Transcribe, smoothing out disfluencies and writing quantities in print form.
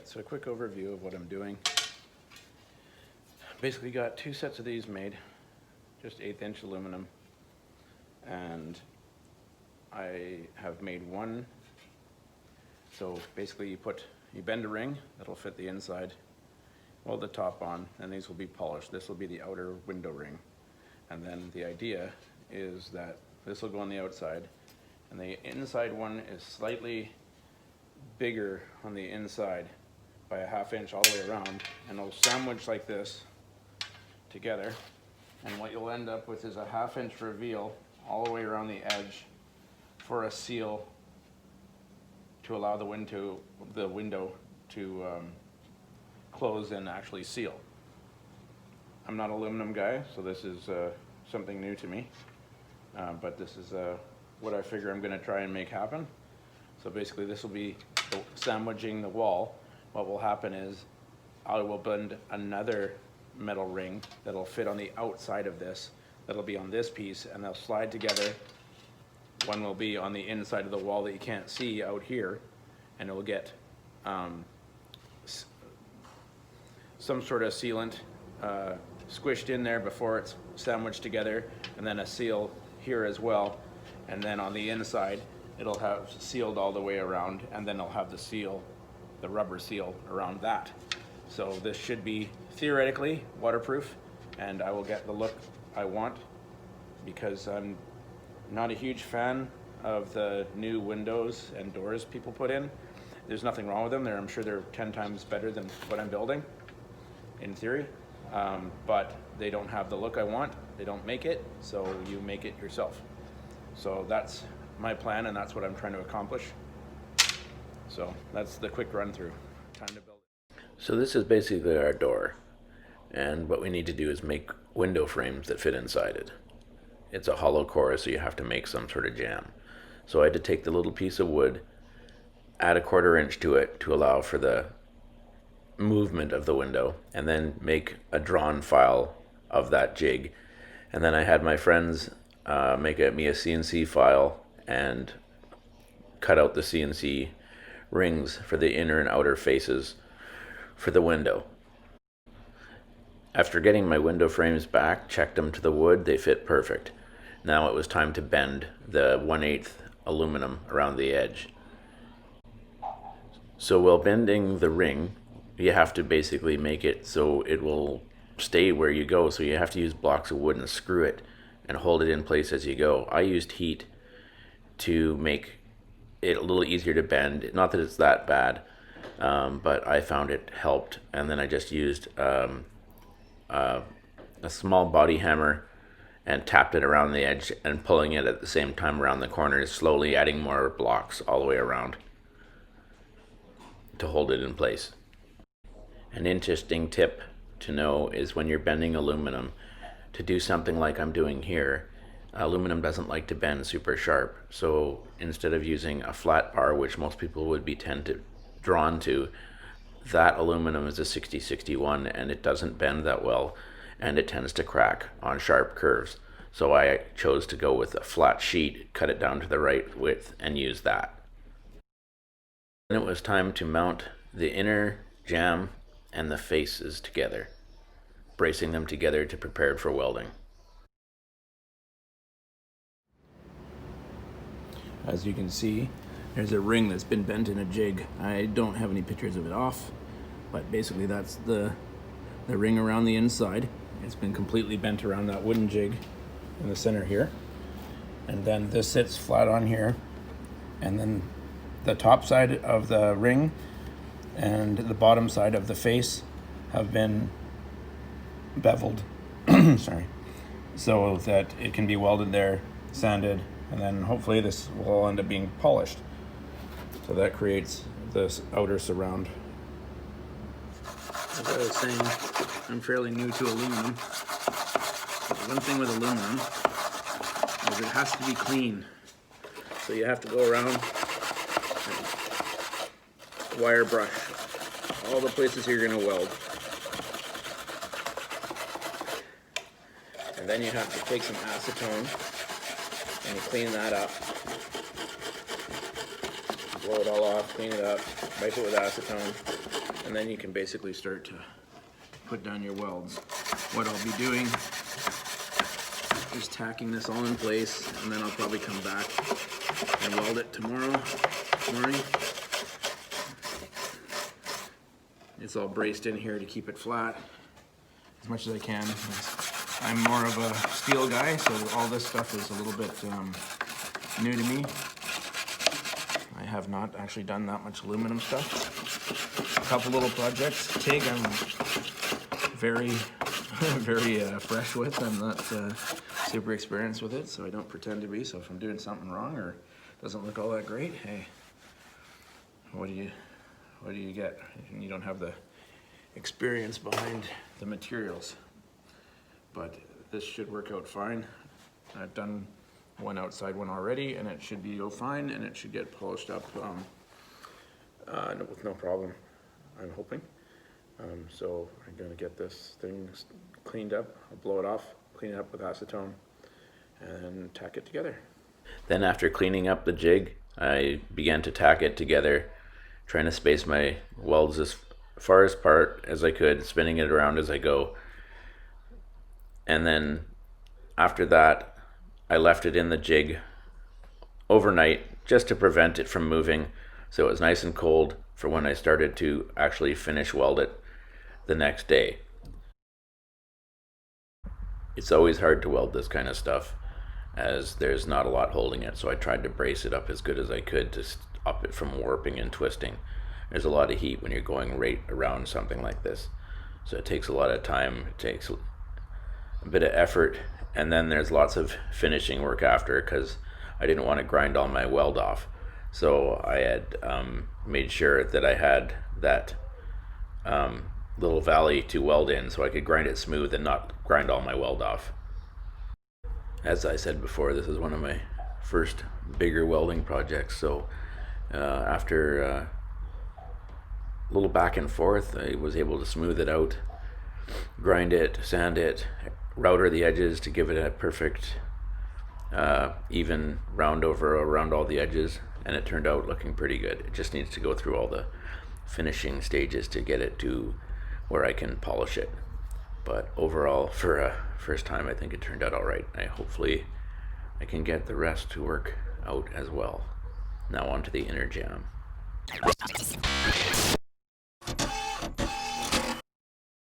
so a quick overview of what I'm doing. Basically got 2 sets of these made, just 1/8 inch aluminum, and I have made one. So basically you bend a ring that'll fit the inside, weld the top on, and these will be polished. This will be the outer window ring. And then the idea is that this will go on the outside, and the inside one is slightly bigger on the inside by 1/2 inch all the way around, and it'll sandwich like this together. And what you'll end up with is a 1/2 inch reveal all the way around the edge for a seal to allow the window to close and actually seal. I'm not an aluminum guy, so this is something new to me, but this is what I figure I'm going to try and make happen. So basically this will be sandwiching the wall. What will happen is I will bend another metal ring that'll fit on the outside of this, that'll be on this piece, and they'll slide together. One will be on the inside of the wall that you can't see out here, and it will get some sort of sealant squished in there before it's sandwiched together, and then a seal here as well. And then on the inside it'll have sealed all the way around, and then it'll have the seal, the rubber seal around that. So this should be theoretically waterproof, and I will get the look I want, because I'm not a huge fan of the new windows and doors people put in. There's nothing wrong with them. I'm sure they're 10 times better than what I'm building, in theory, but they don't have the look I want. They don't make it, so you make it yourself. So that's my plan, and that's what I'm trying to accomplish. So that's the quick run through. Time to build it. So this is basically our door, and what we need to do is make window frames that fit inside it. It's a hollow core, so you have to make some sort of jamb. So I had to take the little piece of wood, add a 1/4 inch to it to allow for the movement of the window, and then make a drawn file of that jig. And then I had my friends make me a CNC file and cut out the CNC rings for the inner and outer faces for the window. After getting my window frames back, checked them to the wood, they fit perfect. Now it was time to bend the 1/8 aluminum around the edge. So while bending the ring, you have to basically make it so it will stay where you go. So you have to use blocks of wood and screw it and hold it in place as you go. I used heat to make it a little easier to bend. Not that it's that bad, but I found it helped. And then I just used a small body hammer and tapped it around the edge and pulling it at the same time around the corners, slowly adding more blocks all the way around to hold it in place. An interesting tip to know is when you're bending aluminum, to do something like I'm doing here, aluminum doesn't like to bend super sharp. So instead of using a flat bar, which most people would be drawn to, that aluminum is a 6061, and it doesn't bend that well, and it tends to crack on sharp curves. So I chose to go with a flat sheet, cut it down to the right width, and use that. Then it was time to mount the inner jamb and the faces together, bracing them together to prepare for welding. As you can see, there's a ring that's been bent in a jig. I don't have any pictures of it off, but basically that's the ring around the inside. It's been completely bent around that wooden jig in the center here. And then this sits flat on here. And then the top side of the ring and the bottom side of the face have been beveled, sorry, so that it can be welded there, sanded, and then hopefully this will all end up being polished. So that creates this outer surround. As I was saying, I'm fairly new to aluminum. One thing with aluminum is it has to be clean. So you have to go around and wire brush all the places you're going to weld. And then you have to take some acetone and you clean that up. Blow it all off, clean it up, wipe it with acetone, And then you can basically start to put down your welds. What I'll be doing is tacking this all in place, and then I'll probably come back and weld it tomorrow morning. It's all braced in here to keep it flat as much as I can. I'm more of a steel guy, so all this stuff is a little bit new to me. I have not actually done that much aluminum stuff. A couple little projects. TIG, I'm very fresh with. I'm not super experienced with it, so I don't pretend to be. So if I'm doing something wrong or doesn't look all that great, hey, what do you get? You don't have the experience behind the materials. But this should work out fine. I've done one outside one already, and it should go fine, and it should get polished up with no problem, I'm hoping. So I'm gonna get this thing cleaned up. I'll blow it off, clean it up with acetone, and tack it together. Then after cleaning up the jig, I began to tack it together, trying to space my welds as far apart as I could, spinning it around as I go. And then after that, I left it in the jig overnight just to prevent it from moving, so it was nice and cold for when I started to actually finish weld it the next day. It's always hard to weld this kind of stuff as there's not a lot holding it, so I tried to brace it up as good as I could to stop it from warping and twisting. There's a lot of heat when you're going right around something like this, so it takes a lot of time, it takes a bit of effort, and then there's lots of finishing work after, because I didn't want to grind all my weld off. So I had made sure that I had that little valley to weld in so I could grind it smooth and not grind all my weld off. As I said before, this is one of my first bigger welding projects, so after a little back and forth, I was able to smooth it out, grind it, sand it, router the edges to give it a perfect even round over around all the edges, and it turned out looking pretty good. It just needs to go through all the finishing stages to get it to where I can polish it. But overall, for a first time, I think it turned out all right. Hopefully I can get the rest to work out as well. Now on to the inner jam.